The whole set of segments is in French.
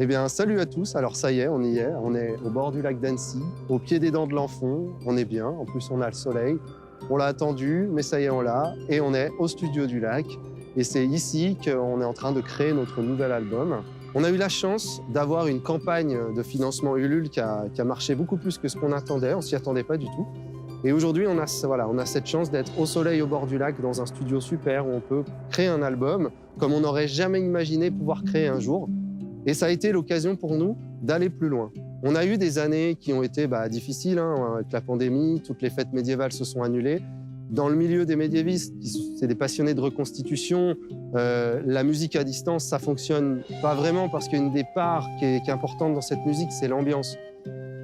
Eh bien, salut à tous. Alors ça y est, on y est. On est au bord du lac d'Annecy, au pied des Dents de l'Enfant. On est bien. En plus, on a le soleil. On l'a attendu, mais ça y est, on l'a. Et on est au studio du lac. Et c'est ici qu'on est en train de créer notre nouvel album. On a eu la chance d'avoir une campagne de financement Ulule qui a marché beaucoup plus que ce qu'on attendait. On s'y attendait pas du tout. Et aujourd'hui, on a cette chance d'être au soleil au bord du lac dans un studio super où on peut créer un album comme on n'aurait jamais imaginé pouvoir créer un jour. Et ça a été l'occasion pour nous d'aller plus loin. On a eu des années qui ont été difficiles, avec la pandémie, toutes les fêtes médiévales se sont annulées. Dans le milieu des médiévistes, c'est des passionnés de reconstitution, la musique à distance, ça fonctionne pas vraiment parce qu'une des parts qui est importante dans cette musique, c'est l'ambiance.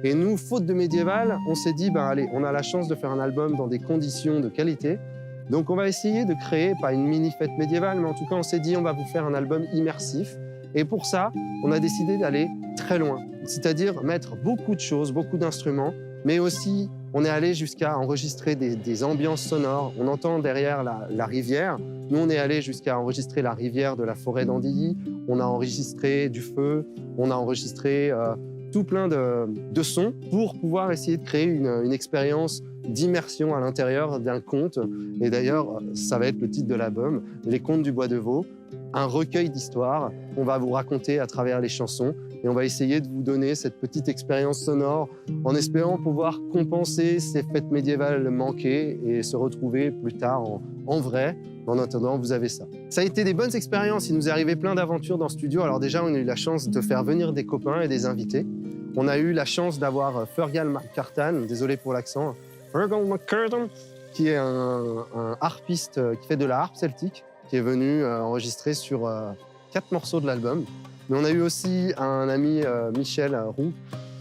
Et nous, faute de médiéval, on s'est dit, allez, on a la chance de faire un album dans des conditions de qualité. Donc on va essayer de créer, pas une mini-fête médiévale, mais en tout cas, on s'est dit, on va vous faire un album immersif. Et pour ça, on a décidé d'aller très loin, c'est-à-dire mettre beaucoup de choses, beaucoup d'instruments, mais aussi, on est allé jusqu'à enregistrer des ambiances sonores. On entend derrière la rivière. Nous, on est allé jusqu'à enregistrer la rivière de la forêt d'Andilly. On a enregistré du feu, on a enregistré tout plein de sons pour pouvoir essayer de créer une expérience d'immersion à l'intérieur d'un conte. Et d'ailleurs, ça va être le titre de l'album, Les Contes du Bois de Vaux, un recueil d'histoires qu'on va vous raconter à travers les chansons. Et on va essayer de vous donner cette petite expérience sonore en espérant pouvoir compenser ces fêtes médiévales manquées et se retrouver plus tard en vrai. En attendant, vous avez ça. Ça a été des bonnes expériences. Il nous est arrivé plein d'aventures dans le studio. Alors déjà, on a eu la chance de faire venir des copains et des invités. On a eu la chance d'avoir Fergal McCartan, désolé pour l'accent, Fergal McCartan, qui est un harpiste qui fait de la harpe celtique, qui est venu enregistrer sur 4 morceaux de l'album. Mais on a eu aussi un ami, Michel Roux,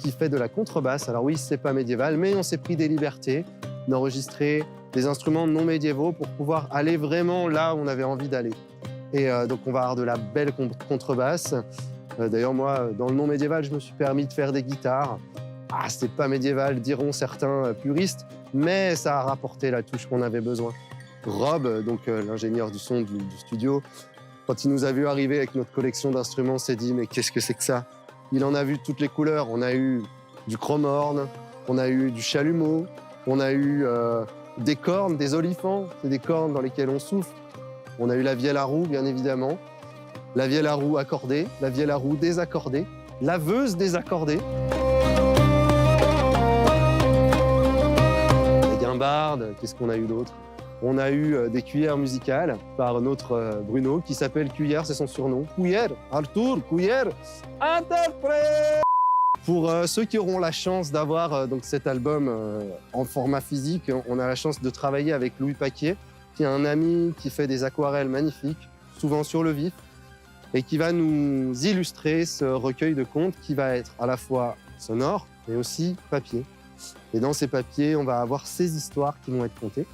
qui fait de la contrebasse. Alors oui, c'est pas médiéval, mais on s'est pris des libertés d'enregistrer des instruments non médiévaux pour pouvoir aller vraiment là où on avait envie d'aller. Et donc on va avoir de la belle contrebasse. D'ailleurs, moi, dans le non médiéval, je me suis permis de faire des guitares. Ah, c'est pas médiéval, diront certains puristes, mais ça a rapporté la touche qu'on avait besoin. Rob, donc l'ingénieur du son du studio, quand il nous a vu arriver avec notre collection d'instruments, s'est dit « mais qu'est-ce que c'est que ça ?» Il en a vu toutes les couleurs. On a eu du chromorne, on a eu du chalumeau, on a eu des cornes, des olifants, c'est des cornes dans lesquelles on souffle. On a eu la vielle à roue, bien évidemment, la vielle à roue accordée, la vielle à roue désaccordée, laveuse désaccordée. Les guimbardes, qu'est-ce qu'on a eu d'autre? On a eu des cuillères musicales par notre Bruno, qui s'appelle Cuillère, c'est son surnom. Cuillère, Arthur, Cuillère, interprète. Pour ceux qui auront la chance d'avoir donc cet album en format physique, on a la chance de travailler avec Louis Paquier, qui est un ami qui fait des aquarelles magnifiques, souvent sur le vif, et qui va nous illustrer ce recueil de contes qui va être à la fois sonore, mais aussi papier. Et dans ces papiers, on va avoir ces histoires qui vont être contées.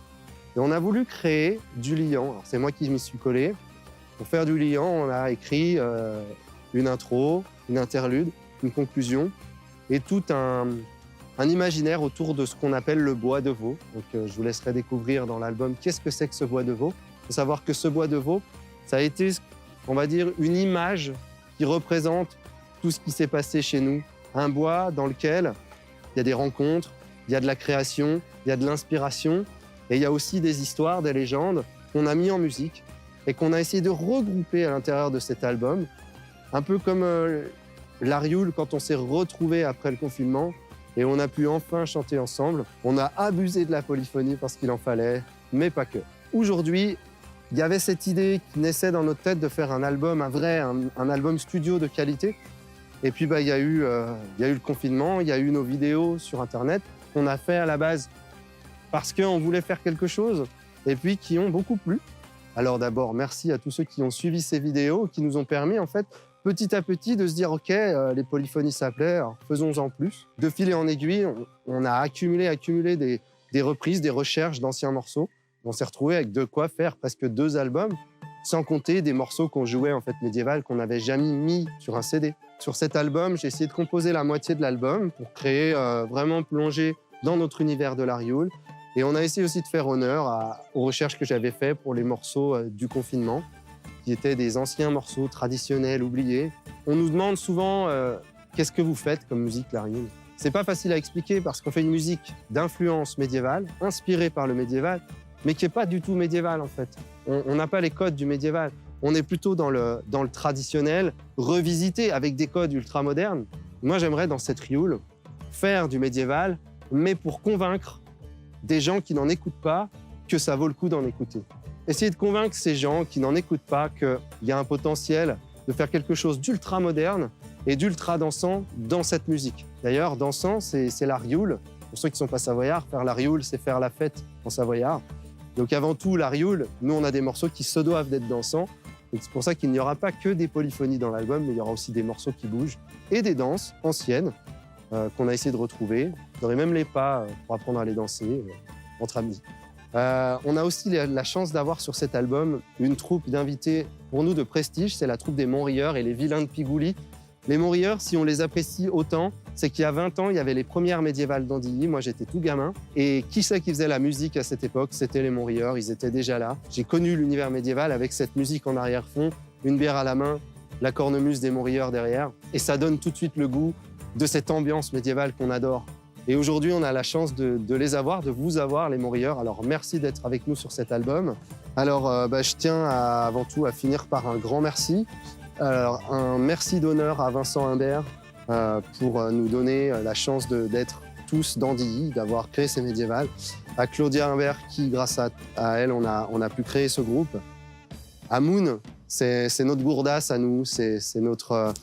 Et on a voulu créer du liant. C'est moi qui m'y suis collé. Pour faire du liant, on a écrit une intro, une interlude, une conclusion et tout un imaginaire autour de ce qu'on appelle le bois de veau. Donc, je vous laisserai découvrir dans l'album qu'est-ce que c'est que ce bois de veau. Il faut savoir que ce bois de veau, ça a été, on va dire, une image qui représente tout ce qui s'est passé chez nous. Un bois dans lequel il y a des rencontres, il y a de la création, il y a de l'inspiration. Et il y a aussi des histoires, des légendes qu'on a mis en musique et qu'on a essayé de regrouper à l'intérieur de cet album. Un peu comme l'Arioule quand on s'est retrouvés après le confinement et on a pu enfin chanter ensemble. On a abusé de la polyphonie parce qu'il en fallait, mais pas que. Aujourd'hui, il y avait cette idée qui naissait dans notre tête de faire un album, un album studio de qualité. Et puis il y a eu le confinement, il y a eu nos vidéos sur Internet qu'on a fait à la base parce qu'on voulait faire quelque chose et puis qui ont beaucoup plu. Alors d'abord, merci à tous ceux qui ont suivi ces vidéos, qui nous ont permis en fait petit à petit de se dire « Ok, les polyphonies ça plaît, faisons-en plus ». De fil en aiguille, on a accumulé des reprises, des recherches d'anciens morceaux. On s'est retrouvé avec de quoi faire presque 2 albums, sans compter des morceaux qu'on jouait en fait médiéval qu'on n'avait jamais mis sur un CD. Sur cet album, j'ai essayé de composer la moitié de l'album pour créer, vraiment plonger dans notre univers de l'Arioule. Et on a essayé aussi de faire honneur aux recherches que j'avais faites pour les morceaux du confinement, qui étaient des anciens morceaux traditionnels oubliés. On nous demande souvent qu'est-ce que vous faites comme musique, la rioule? C'est pas facile à expliquer parce qu'on fait une musique d'influence médiévale, inspirée par le médiéval, mais qui n'est pas du tout médiévale en fait. On n'a pas les codes du médiéval. On est plutôt dans le traditionnel, revisité avec des codes ultra-modernes. Moi, j'aimerais dans cette rioule faire du médiéval, mais pour convaincre des gens qui n'en écoutent pas que ça vaut le coup d'en écouter. Essayer de convaincre ces gens qui n'en écoutent pas qu'il y a un potentiel de faire quelque chose d'ultra-moderne et d'ultra-dansant dans cette musique. D'ailleurs, dansant, c'est la rioule. Pour ceux qui ne sont pas savoyards, faire la rioule, c'est faire la fête en savoyard. Donc avant tout, la rioule, nous, on a des morceaux qui se doivent d'être dansants. Et c'est pour ça qu'il n'y aura pas que des polyphonies dans l'album, mais il y aura aussi des morceaux qui bougent et des danses anciennes qu'on a essayé de retrouver. Vous aurez même les pas pour apprendre à les danser entre amis. On a aussi la chance d'avoir sur cet album une troupe d'invités pour nous de prestige. C'est la troupe des Montrieurs et les Vilains de Pigouli. Les Montrieurs, si on les apprécie autant, c'est qu'il y a 20 ans, il y avait les premières médiévales d'Andilly. Moi, j'étais tout gamin. Et qui c'est qui faisait la musique à cette époque? C'était les Montrieurs, ils étaient déjà là. J'ai connu l'univers médiéval avec cette musique en arrière-fond, une bière à la main, la cornemuse des Montrieurs derrière. Et ça donne tout de suite le goût de cette ambiance médiévale qu'on adore. Et aujourd'hui, on a la chance de les avoir, de vous avoir, les Montrieurs. Alors, merci d'être avec nous sur cet album. Alors, je tiens avant tout à finir par un grand merci. Alors, un merci d'honneur à Vincent Humbert pour nous donner la chance d'être tous d'Andilly, d'avoir créé ces médiévales. À Claudia Humbert qui, grâce à elle, on a pu créer ce groupe. À Moon, c'est notre gourdasse à nous, c'est notre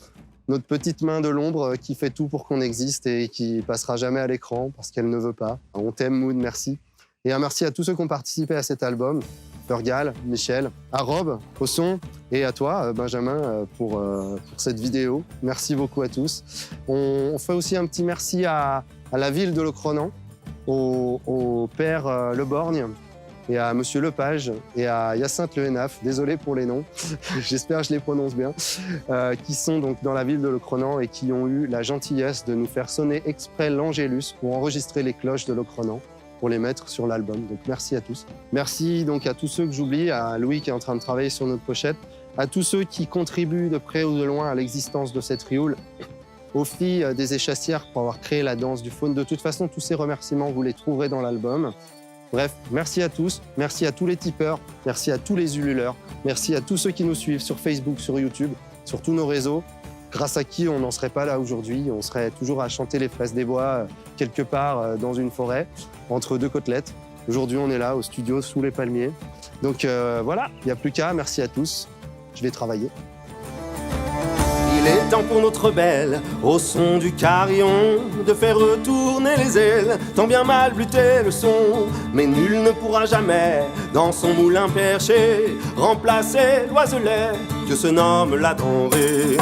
petite main de l'ombre qui fait tout pour qu'on existe et qui passera jamais à l'écran parce qu'elle ne veut pas. On t'aime, Moon, merci. Et un merci à tous ceux qui ont participé à cet album. Fergal, Michel, à Rob, au son, et à toi, Benjamin, pour cette vidéo. Merci beaucoup à tous. On fait aussi un petit merci à la ville de Locronan, au père Leborgne, et à monsieur Lepage, et à Hyacinthe Le Hénaf, désolé pour les noms, j'espère que je les prononce bien, qui sont donc dans la ville de Locronan et qui ont eu la gentillesse de nous faire sonner exprès l'Angélus pour enregistrer les cloches de Locronan, pour les mettre sur l'album. Donc merci à tous. Merci donc à tous ceux que j'oublie, à Louis qui est en train de travailler sur notre pochette, à tous ceux qui contribuent de près ou de loin à l'existence de cette rioule, aux filles des échassières pour avoir créé la danse du faune. De toute façon, tous ces remerciements, vous les trouverez dans l'album. Bref, merci à tous, merci à tous les tipeurs, merci à tous les ululeurs, merci à tous ceux qui nous suivent sur Facebook, sur YouTube, sur tous nos réseaux, grâce à qui on n'en serait pas là aujourd'hui. On serait toujours à chanter les fraises des bois quelque part dans une forêt, entre deux côtelettes. Aujourd'hui, on est là au studio sous les palmiers. Donc voilà, il n'y a plus qu'à. Merci à tous. Je vais travailler. Il est temps pour notre belle, au son du carillon, de faire retourner les ailes, tant bien mal blutté le son. Mais nul ne pourra jamais, dans son moulin perché, remplacer l'oiselet que se nomme la denrée.